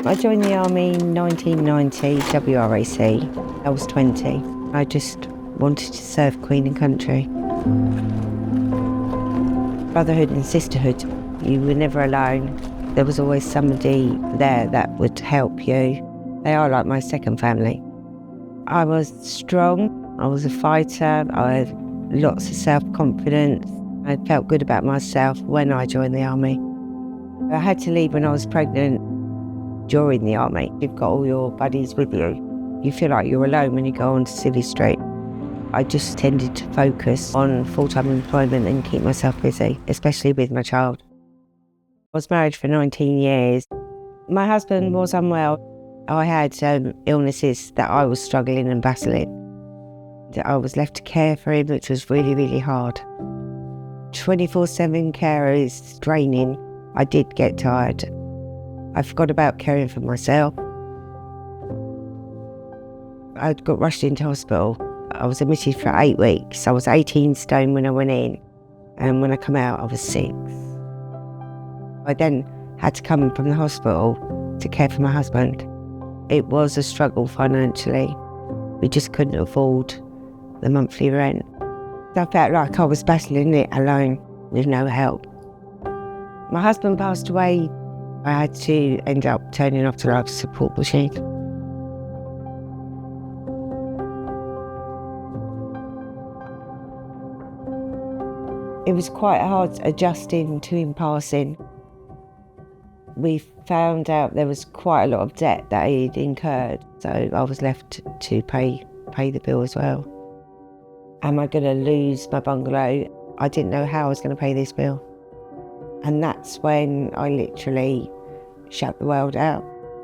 I joined the army in 1990, WRAC. I was 20. I just wanted to serve Queen and country. Brotherhood and sisterhood, you were never alone. There was always somebody there that would help you. They are like my second family. I was strong, I was a fighter, I had lots of self-confidence. I felt good about myself when I joined the army. I had to leave when I was pregnant. During the army, you've got all your buddies with you. You feel like you're alone when you go onto Civvy Street. I just tended to focus on full-time employment and keep myself busy, especially with my child. I was married for 19 years. My husband was unwell. I had illnesses that I was struggling and battling. I was left to care for him, which was really, really hard. 24/7 care is draining. I did get tired. I forgot about caring for myself. I got rushed into hospital. I was admitted for 8 weeks. I was 18 stone when I went in, and when I come out, I was 6. I then had to come from the hospital to care for my husband. It was a struggle financially. We just couldn't afford the monthly rent. I felt like I was battling it alone with no help. My husband passed away. I had to end up turning off the life support machine. It was quite hard adjusting to him passing. We found out there was quite a lot of debt that he'd incurred, so I was left to pay the bill as well. Am I going to lose my bungalow? I didn't know how I was going to pay this bill. And that's when I literally shut the world out.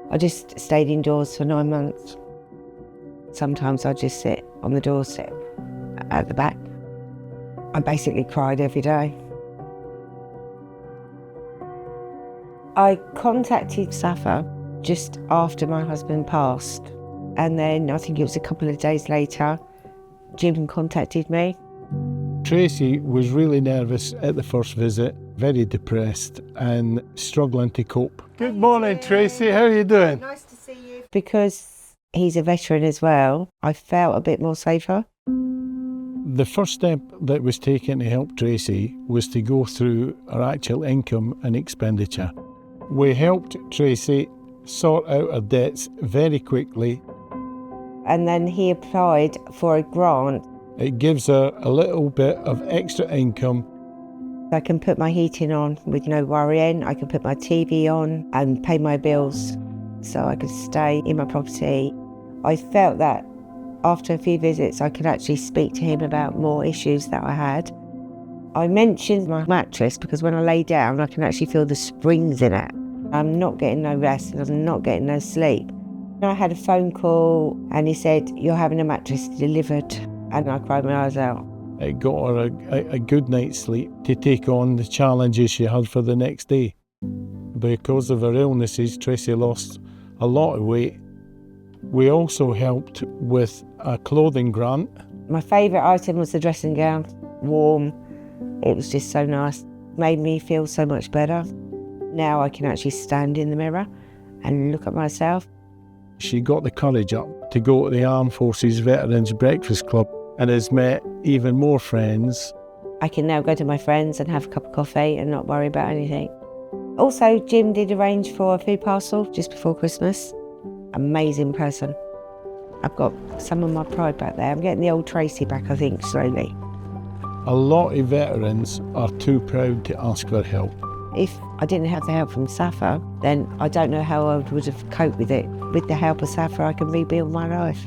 I just stayed indoors for 9 months. Sometimes I'd just sit on the doorstep at the back. I basically cried every day. I contacted SAFA just after my husband passed, and then I think it was a couple of days later, Jim contacted me. Tracy was really nervous at the first visit, very depressed and struggling to cope. Good morning, Tracy. How are you doing? Nice to see you. Because he's a veteran as well, I felt a bit more safer. The first step that was taken to help Tracy was to go through her actual income and expenditure. We helped Tracy sort out her debts very quickly. And then he applied for a grant. It gives her a little bit of extra income. I can put my heating on with no worrying. I can put my TV on and pay my bills so I could stay in my property. I felt that after a few visits, I could actually speak to him about more issues that I had. I mentioned my mattress because when I lay down, I can actually feel the springs in it. I'm not getting no rest and I'm not getting no sleep. I had a phone call and he said, "You're having a mattress delivered." And I cried my eyes out. It got her a good night's sleep to take on the challenges she had for the next day. Because of her illnesses, Tracy lost a lot of weight. We also helped with a clothing grant. My favourite item was the dressing gown, warm. It was just so nice. Made me feel so much better. Now I can actually stand in the mirror and look at myself. She got the courage up to go to the Armed Forces Veterans Breakfast Club and has met even more friends. I can now go to my friends and have a cup of coffee and not worry about anything. Also, Jim did arrange for a food parcel just before Christmas. Amazing person. I've got some of my pride back there. I'm getting the old Tracy back, I think, slowly. A lot of veterans are too proud to ask for help. If I didn't have the help from SAFA, then I don't know how I would have coped with it. With the help of SAFA, I can rebuild my life.